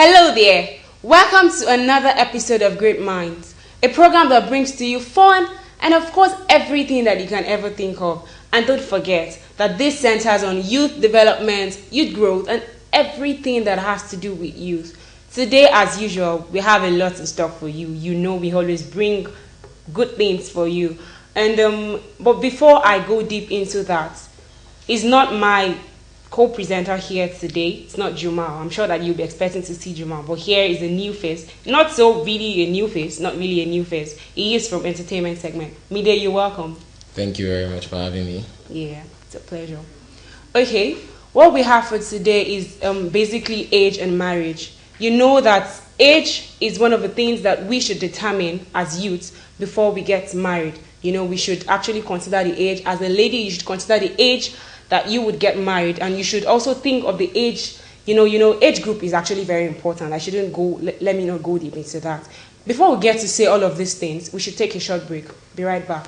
Hello there. Welcome to another episode of GreatMindz, a program that brings to you fun and of course everything that you can ever think of. And don't forget that this centers on youth development, youth growth, and everything that has to do with youth. Today, as usual, we have a lot in stock for you. You know we always bring good things for you. And but before I go deep into that, it's not my co-presenter here today. It's not Juma. I'm sure that you'll be expecting to see Juma, but here is a new face. Not so really a new face, not really a new face. He is from entertainment segment. Mide, you're welcome. Thank you very much for having me. Yeah, it's a pleasure. Okay, what we have for today is basically age and marriage. You know that age is one of the things that we should determine as youths before we get married. You know, we should actually consider the age. As a lady, you should consider the age that you would get married, and you should also think of the age. You know, age group is actually very important. I shouldn't go. Let me not go deep into that. Before we get to say all of these things, we should take a short break. Be right back.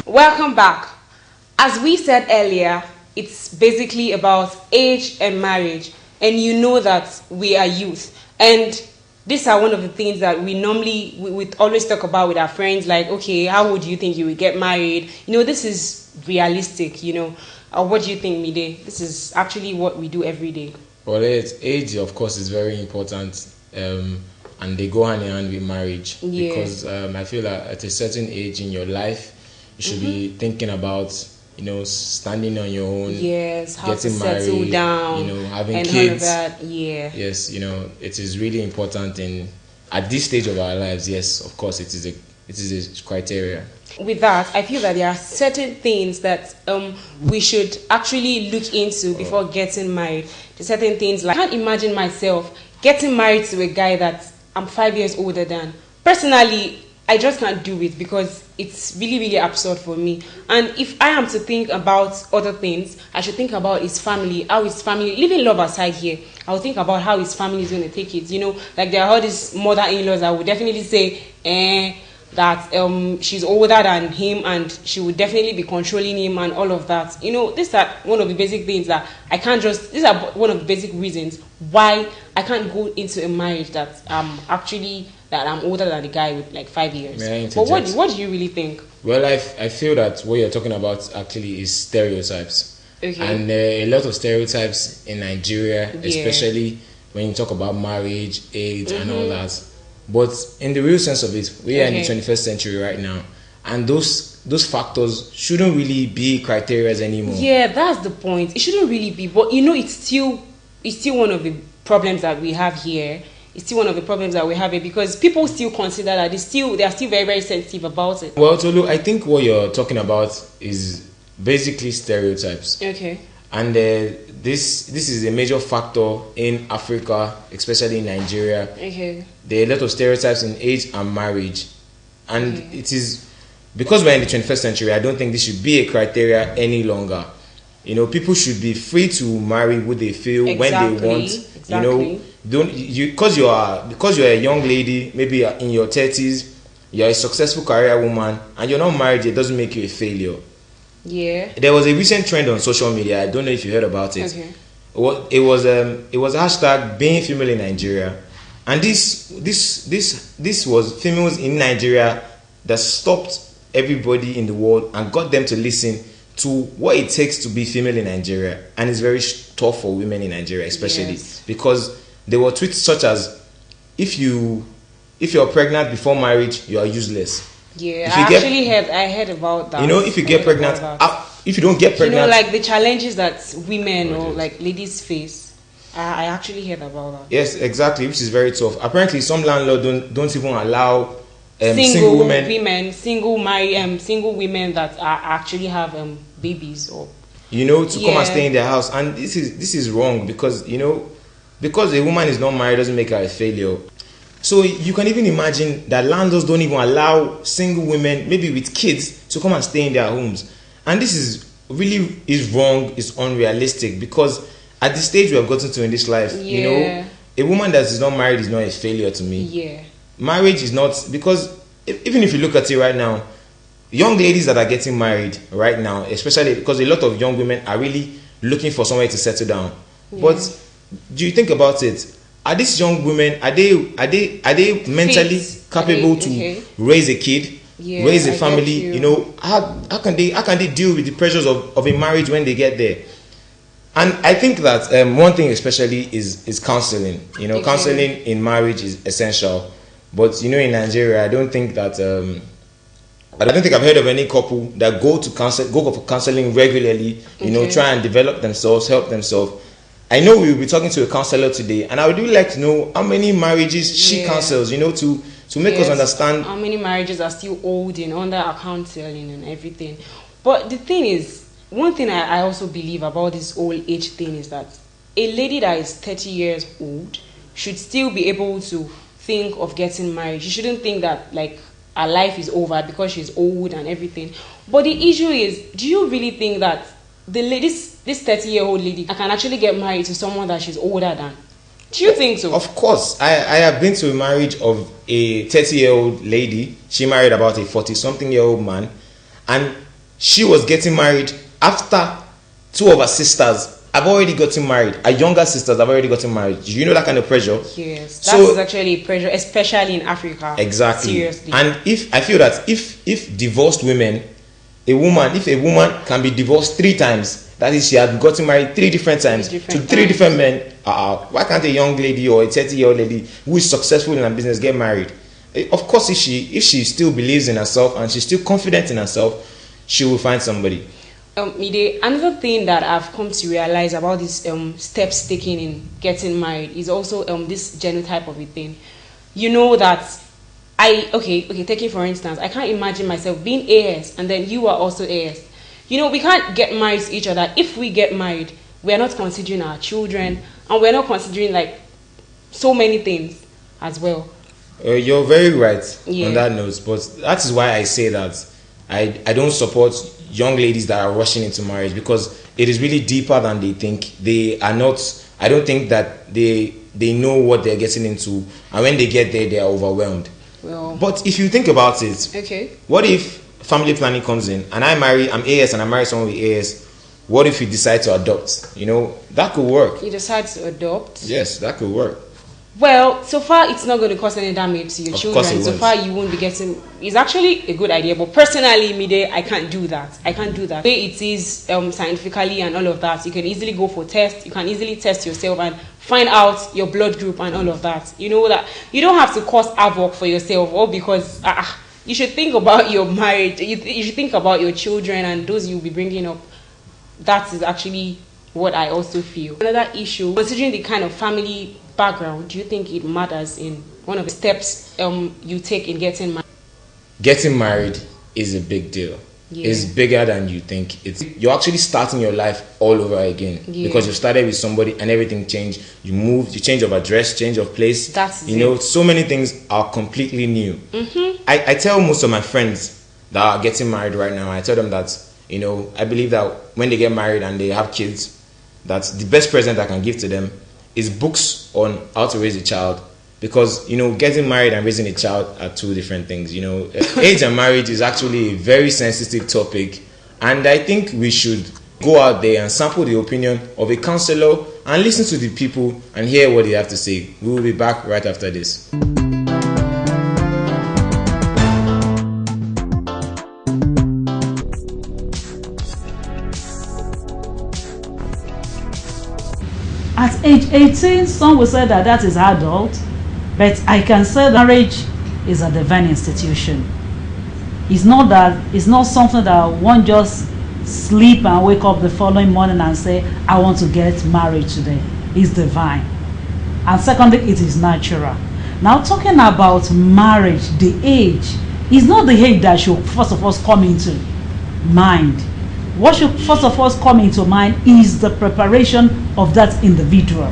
Welcome back. As we said earlier, it's basically about age and marriage, and you know that we are youth, and these are one of the things that we normally we always talk about with our friends. Like, okay, how would you think you would get married? You know, this is realistic. You know, what do you think, Mide? This is actually what we do every day. Well, age, of course, is very important, and they go hand in hand with marriage. Yeah. Because I feel that at a certain age in your life, you should be thinking about, standing on your own. Yes, how getting to settle married, down, having and kids. all of that. Yeah. Yes, it is really important at this stage of our lives. Yes, of course, it is a criteria. With that, I feel that there are certain things that we should actually look into before getting married. There's certain things like I can't imagine myself getting married to a guy that I'm 5 years older than. Personally, I just can't do it because it's really, really absurd for me. And if I am to think about other things, I should think about his family, how his family, leaving love aside here, I will think about how his family is going to take it. You know, like there are all these mother-in-laws that would definitely say, that she's older than him and she would definitely be controlling him and all of that. You know, these are one of the basic things that these are one of the basic reasons why I can't go into a marriage that I'm older than the guy with like 5 years. But what do you really think? Well, I feel that what you're talking about actually is stereotypes. Okay. And a lot of stereotypes in Nigeria, especially when you talk about marriage, age, and all that. But in the real sense of it, we are in the 21st century right now, and those factors shouldn't really be criteria anymore. Yeah, that's the point. It shouldn't really be, but it's still one of the problems that we have here. It's still one of the problems that we have here because people still consider that they are still very, very sensitive about it. Well, Tolu, I think what you're talking about is basically stereotypes. Okay. And this is a major factor in Africa, especially in Nigeria. Okay. There are a lot of stereotypes in age and marriage. And it is because we're in the 21st century, I don't think this should be a criteria any longer. People should be free to marry who they feel when they want. Exactly. Because you're a young lady, maybe in your 30s, you're a successful career woman, and you're not married, it doesn't make you a failure. Yeah. There was a recent trend on social media. I don't know if you heard about it. Okay. It was hashtag being female in Nigeria, and this was females in Nigeria that stopped everybody in the world and got them to listen to what it takes to be female in Nigeria, and it's very tough for women in Nigeria, especially because there were tweets such as, if you're pregnant before marriage, you are useless. Yeah, I heard about that. If you get pregnant, if you don't get pregnant, like the challenges that women or like ladies face. I actually heard about that. Yes, exactly, which is very tough. Apparently, some landlords don't even allow single women that actually have babies or to come and stay in their house, and this is wrong because a woman is not married doesn't make her a failure. So you can even imagine that landlords don't even allow single women, maybe with kids, to come and stay in their homes. And this is wrong, it's unrealistic, because at the stage we have gotten to in this life, a woman that is not married is not a failure to me. Yeah. Marriage is not, because even if you look at it right now, young ladies that are getting married right now, especially because a lot of young women are really looking for somewhere to settle down. Yeah. But do you think about it? Are these young women, are they mentally capable to raise a kid, raise a family? You know, how can they deal with the pressures of a marriage when they get there? And I think that one thing especially is counseling. You know, counseling in marriage is essential. But you know, in Nigeria, I don't think I've heard of any couple that go for counseling regularly. You know, try and develop themselves, help themselves. I know we will be talking to a counselor today, and I would really like to know how many marriages she counsels. You know, to make us understand how many marriages are still holding under our counseling and everything. But the thing is, one thing I also believe about this old age thing is that a lady that is 30 years old should still be able to think of getting married. She shouldn't think that like her life is over because she's old and everything. But the issue is, do you really think that this 30-year-old lady can actually get married to someone that she's older than? Do you think so? Of course. I have been to a marriage of a 30-year-old lady. She married about a 40-something-year-old man, and she was getting married after two of her sisters have already gotten married. Her younger sisters have already gotten married. Do you know that kind of pressure? Yes, that is actually pressure, especially in Africa. Exactly. Seriously. And I feel that if divorced women, if a woman can be divorced 3 times, that is, she has gotten married 3 different times to 3 different men, why can't a young lady or a 30-year-old lady who is successful in her business get married? Of course, if she still believes in herself and she's still confident in herself, she will find somebody. Mide, another thing that I've come to realize about these steps taken in getting married is also this genotype of a thing. You know that take it for instance, I can't imagine myself being AS and then you are also AS. You know, we can't get married to each other. If we get married, we are not considering our children, and we're not considering like so many things as well. You're very right on that note, but that is why I say that I don't support young ladies that are rushing into marriage, because it is really deeper than they think. They are not. I don't think that they know what they're getting into, and when they get there, they are overwhelmed. Well, but if you think about it, what if family planning comes in and I'm AS and I marry someone with AS? What if you decide to adopt? You know, that could work. You decide to adopt? Yes, that could work. Well, so far it's not going to cause any damage to your children. So far you won't be getting. It's actually a good idea, but personally, Mide, I can't do that. The way it is scientifically and all of that, you can easily go for tests. You can easily test yourself and find out your blood group and all of that. You know that you don't have to cause havoc for yourself, or because you should think about your marriage. You should think about your children and those you'll be bringing up. That is actually what I also feel. Another issue, considering the kind of family background, do you think it matters in one of the steps you take in getting married? Getting married is a big deal. It's bigger than you think. You're actually starting your life all over again, because you started with somebody and everything changed. You moved, you change of address, change of place. So many things are completely new. Mm-hmm. I tell most of my friends that are getting married right now, I tell them that, I believe that when they get married and they have kids, that the best present I can give to them is books on how to raise a child, because getting married and raising a child are 2 different things. Age and marriage is actually a very sensitive topic, and I think we should go out there and sample the opinion of a counselor and listen to the people and hear what they have to say. We will be back right after this. At age 18, some will say that is adult, but I can say marriage is a divine institution. It's not something that one just sleep and wake up the following morning and say, I want to get married today. It's divine. And secondly, it is natural. Now, talking about marriage, the age is not the age that should first of all come into mind. What should first of all come into mind is the preparation of that individual.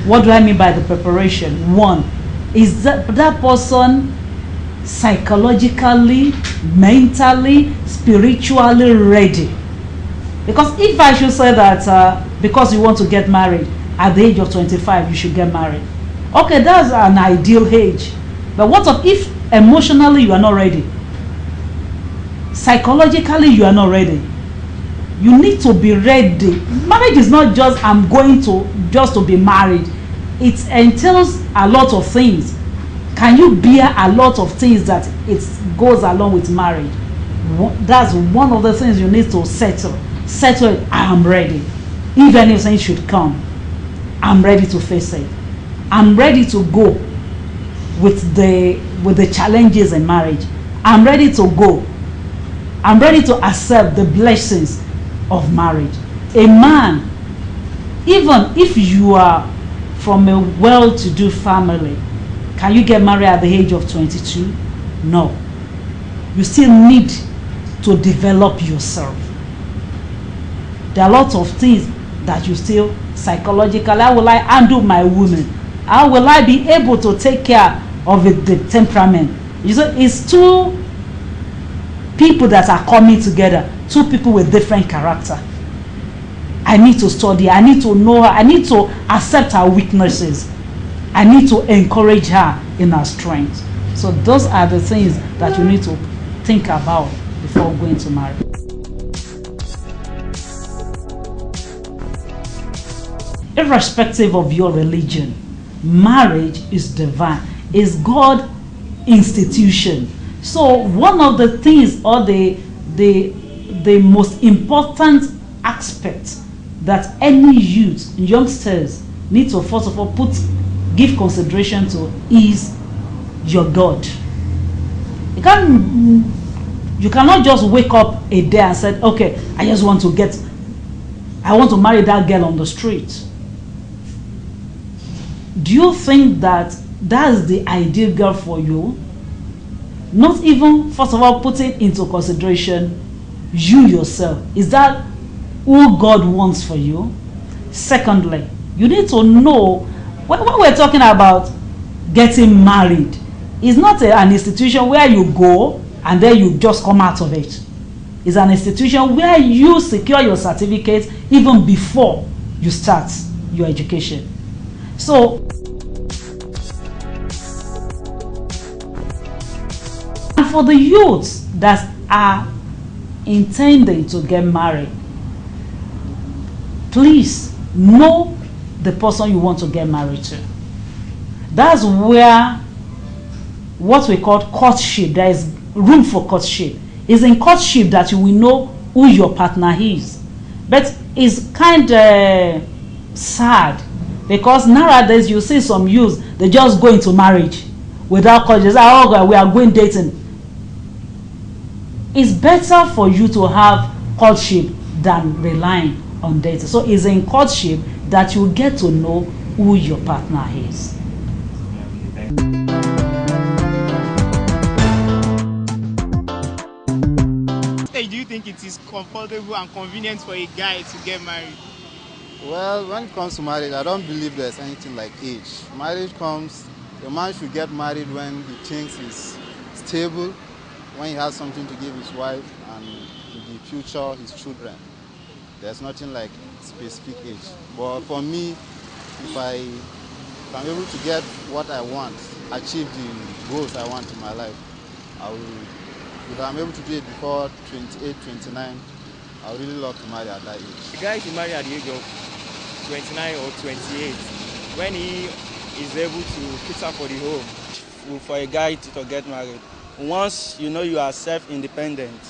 What do I mean by the preparation? 1, is that person psychologically, mentally, spiritually ready? Because if I should say that because you want to get married at the age of 25, you should get married. Okay, that's an ideal age. But what if emotionally you are not ready? psychologically you are not ready. You need to be ready. Marriage is not just I'm going to just to be married. It entails a lot of things. Can you bear a lot of things that it goes along with marriage? That's one of the things you need to settle. Settle it. I am ready. If anything should come, I'm ready to face it. I'm ready to go with the challenges in marriage. I'm ready to go. I'm ready to accept the blessings of marriage. A man, even if you are from a well-to-do family, can you get married at the age of 22? No. You still need to develop yourself. There are lots of things that you still psychologically, how will I handle my woman? How will I be able to take care of it, the temperament? You see, it's two people that are coming together, two people with different character. I need to study, I need to know her, I need to accept her weaknesses. I need to encourage her in her strength. So those are the things that you need to think about before going to marry. Irrespective of your religion, marriage is divine, is God institution. So one of the things or the most important aspect that any youth, youngsters need to first of all give consideration to is your God. You cannot just wake up a day and say, okay, I want to marry that girl on the street. Do you think that that's the ideal girl for you? Not even, first of all, putting into consideration you yourself. Is that who God wants for you? Secondly, you need to know, when we're talking about getting married, it's not an institution where you go and then you just come out of it. It's an institution where you secure your certificate even before you start your education. So, and for the youths that are intending to get married, please know the person you want to get married to. That's where what we call courtship, there is room for courtship. It's in courtship that you will know who your partner is. But it's kind of sad because nowadays you see some youths, they just go into marriage without courtship. They say, oh God, we are going dating. It's better for you to have courtship than relying on dating. So it's in courtship that you get to know who your partner is. Do you think it is comfortable and convenient for a guy to get married? Well, when it comes to marriage, I don't believe there's anything like age. Marriage comes, a man should get married when he thinks he's stable, when he has something to give his wife and in the future his children. There's nothing like specific age. But for me, if I'm able to get what I want, achieve the goals I want in my life, I will. If I'm able to do it before 28, 29, I would really love to marry at that age. The guy should marry at the age of 29 or 28 when he is able to cater for the home. For a guy to get married, once you know you are self-independent,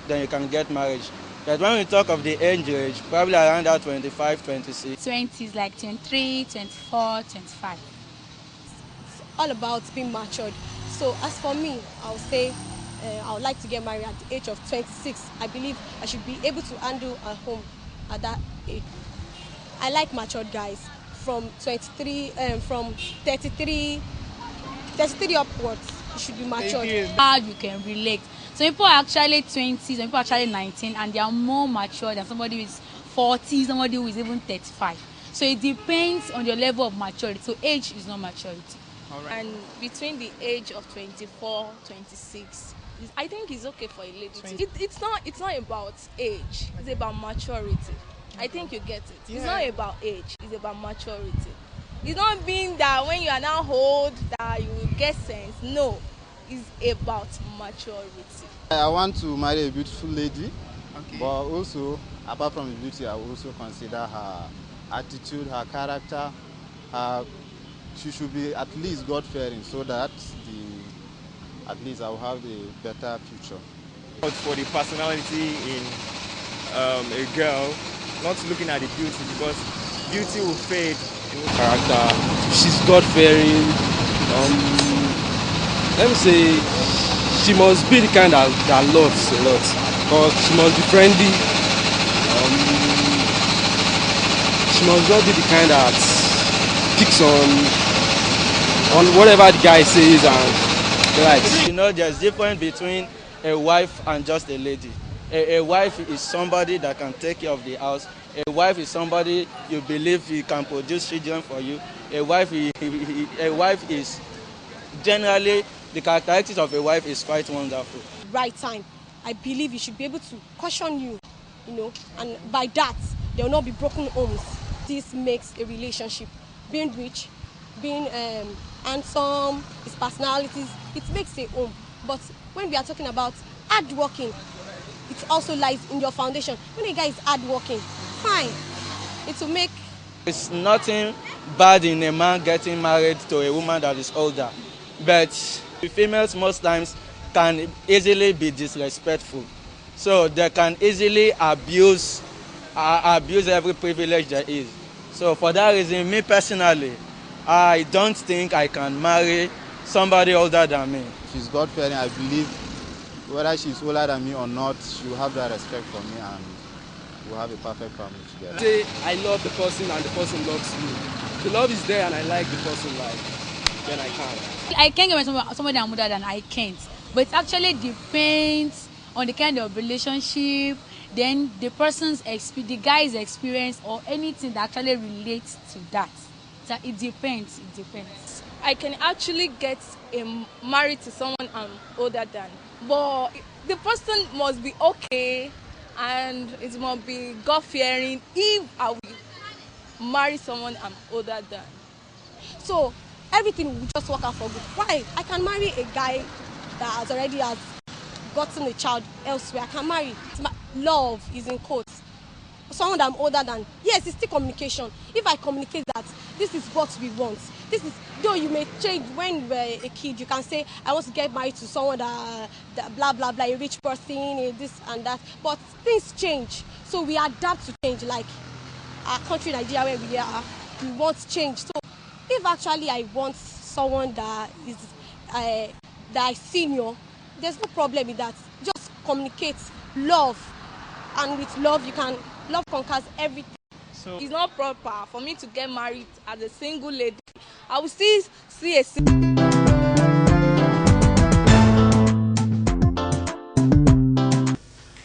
then you can get married. But when we talk of the age, probably around that 25, 26. 20s, like 23, 24, 25. It's all about being matured. So as for me, I would say I would like to get married at the age of 26. I believe I should be able to handle a home at that age. I like matured guys from 23, from 33 upwards. You should be matured. How you can relate. Some people are actually 20, some people are actually 19, and they are more mature than somebody who is 40, somebody who is even 35. So it depends on your level of maturity. So age is not maturity. All right. And between the age of 24, 26, I think it's okay for a lady to. It's not about age. It's about maturity. I think you get it. Yeah. It's not about age. It's about maturity. It's not being that when you are now old that you will get sense. No, it's about maturity. I want to marry a beautiful lady, Okay. but also, apart from the beauty, I will also consider her attitude, her character. She should be at least God-fearing, so that at least I will have a better future. For the personality in a girl, not looking at the beauty, because beauty will fade. Character. She's God-fearing. Let me say, she must be the kind that loves a lot. Because she must be friendly. She must not be the kind that picks on whatever the guy says and the likes. You know, there's difference between a wife and just a lady. A wife is somebody that can take care of the house. A wife is somebody you believe he can produce children for you. A wife is generally, the characteristics of a wife is quite wonderful. Right time, I believe he should be able to caution you, and by that, there will not be broken homes. This makes a relationship. Being rich, being handsome, his personalities, it makes a home. But when we are talking about hard working, it also lies in your foundation. When a guy is hard working, fine, it will make. It's nothing bad in a man getting married to a woman that is older, but the females most times can easily be disrespectful, so they can easily abuse every privilege there is. So for that reason, me personally, I don't think I can marry somebody older than me. She's God-fearing. I believe whether she's older than me or not, she will have that respect for me, and we'll have a perfect family together. Say I love the person and the person loves me. The love is there and I like the person, then I can. I can't get somebody I'm older than I can't. But it actually depends on the kind of relationship, then the person's the guy's experience, or anything that actually relates to that. So it depends. I can actually get married to someone I'm older than, but the person must be okay and it must be God-fearing if I will marry someone I'm older than. So everything will just work out for good. Why? I can marry a guy that already has gotten a child elsewhere. I can marry. Love is in quotes. Someone that I'm older than. Yes, it's still communication. If I communicate that this is what we want, though you may change when you were a kid, you can say I want to get married to someone that blah blah blah, a rich person, this and that. But things change, so we adapt to change. Like our country, Nigeria, where we want change. So if actually I want someone that is senior, there's no problem with that. Just communicate, love, and with love love conquers everything. So it's not proper for me to get married as a single lady. I will still see a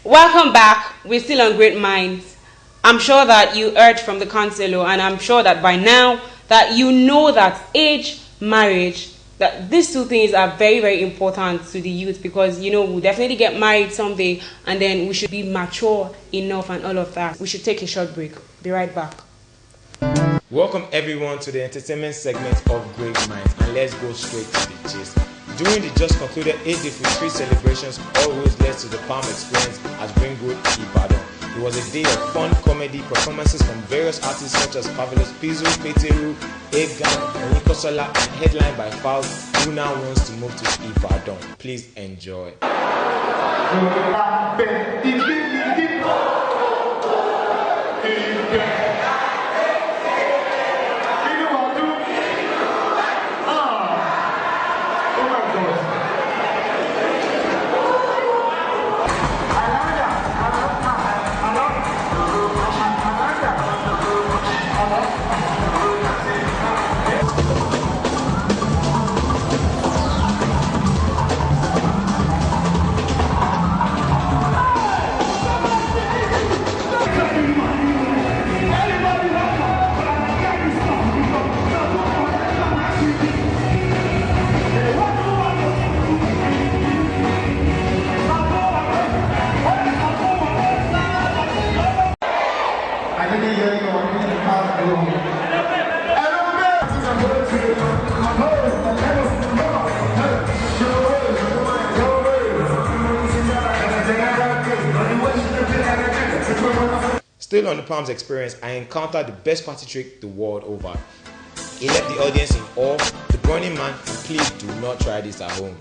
Welcome back. We're still on Great Minds. I'm sure that you heard from the counselor, and I'm sure that by now that you know that age, marriage, that these two things are very, very important to the youth, because we'll definitely get married someday, and then we should be mature enough and all of that. We should take a short break. Be right back. Welcome everyone to the entertainment segment of Great Minds, and let's go straight to the gist. During the just concluded 8-day free celebrations, all roads led to the Palm Experience at Ringwood, Ibadan. It was a day of fun comedy performances from various artists such as Pavlos Pizzo, Peteru, Egan, Onikosola, and headlined by Fowls, who now wants to move to Ibadan. Please enjoy. Still on the Palms experience, I encountered the best party trick the world over. He left the audience in awe. The Burning Man, please do not try this at home.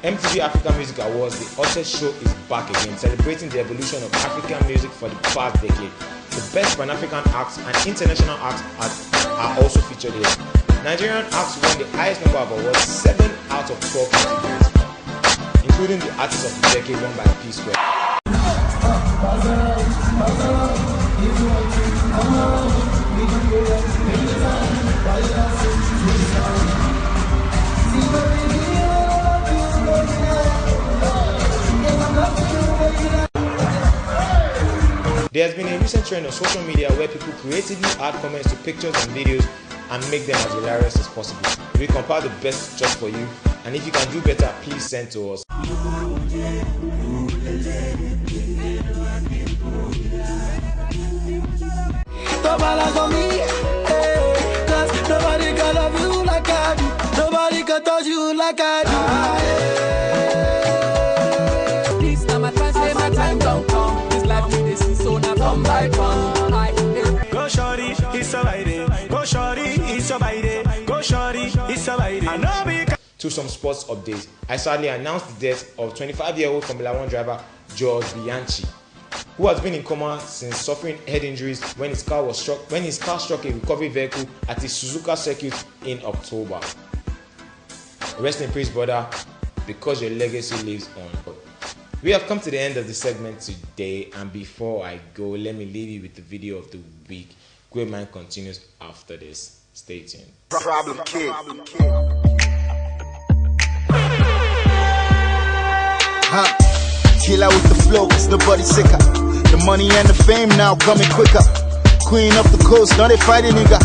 MTV African Music Awards, the hottest show, is back again, celebrating the evolution of African music for the past decade. The best Pan-African acts and international acts are also featured here. Nigerian acts won the highest number of awards, 7 out of 12 categories, including the Artist of the Decade won by P-Square. There has been a recent trend on social media where people creatively add comments to pictures and videos and make them as hilarious as possible. We compile the best just for you, and if you can do better, please send to us. Nobody can love you like I do. Nobody can touch you like I do. This time I try say my time don't come. This life we dey see so now come by come. Go shorty, it's a lady. Go shorty, it's a lady. Go shorty, it's a lady. I know we can. To some sports updates, I sadly announced the death of 25-year-old Formula 1 driver George Bianchi, who has been in coma since suffering head injuries when his car struck a recovery vehicle at the Suzuka circuit in October. Rest in peace, brother, because your legacy lives on. We have come to the end of the segment today, and before I go, let me leave you with the video of the week. GreatMindz continues after this. Stay tuned. Problem kid. Killer with the flow, cause nobody's sicker. The money and the fame now coming quicker. Queen of the coast, now they fighting nigga.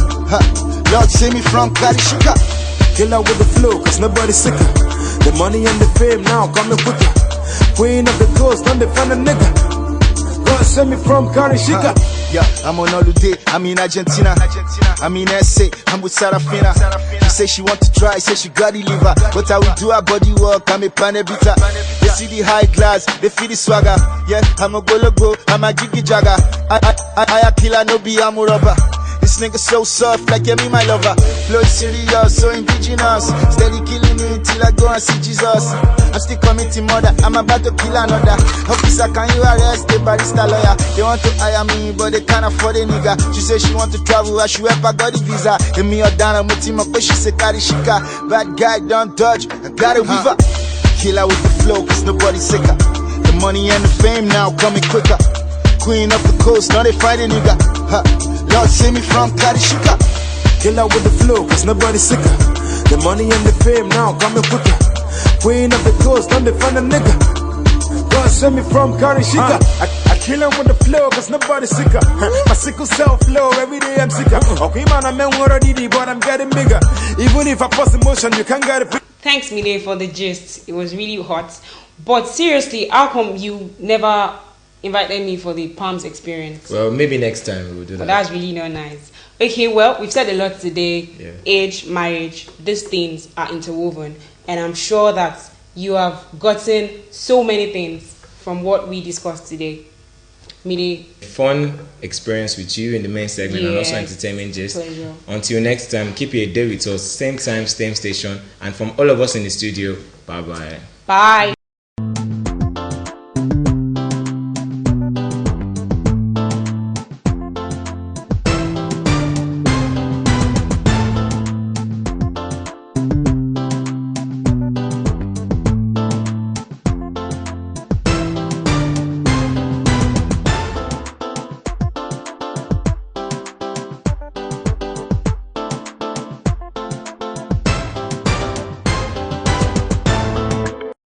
Lord save me from Karishika. Killer with the flow, cause nobody's sicker. The money and the fame now coming quicker. Queen of the coast, now they find a nigga. God save me from Karishika. Yeah, I'm on holiday, I'm in Argentina. I'm in SA, I'm with Sarafina. She say she want to try, say she got the liver. But I will do her body work, I'm a panebita. They see the high class, they feel the swagger. Yeah, I'm a go, I'm a jiggy jagger. I a killer, no be, I'm a robber. They This nigga so soft, like me my lover. Flow is serious, so indigenous. Steady killing me till I go and see Jesus. I'm still committing murder, I'm about to kill another. Officer, can you arrest the barista lawyer? They want to hire me, but they can't afford a nigga. She says she want to travel, I should help, I got the visa. Give me a down, I'm with him, but she say carry shika. Bad guy, don't dodge, I got a weaver. Killer with the flow, cause nobody's sicker. The money and the fame now coming quicker. Queen of the coast, now they fight a nigga. Lord save me from Karishika. Killer with the flow, cause nobody's sicker. The money and the fame now coming quicker. Queen of the coast, now they find a nigga. God save me from Karishika. I kill him with the flow, cause nobody's sicker. My sickle self flow, every day I'm sicker. Okay, man, I'm already, but I'm getting bigger. Even if I pass emotion, you can't get it. Thanks, Mide, for the gist. It was really hot. But seriously, how come you never invited me for the Palms experience? Well, maybe next time we will do that. That's really not nice. Okay, well, we've said a lot today. Yeah. Age, marriage, these things are interwoven. And I'm sure that you have gotten so many things from what we discussed today. Mide. Fun experience with you in the main segment and also entertainment gist. Pleasure. Until next time, keep your day with us. Same time, same station. And from all of us in the studio, bye-bye. Bye.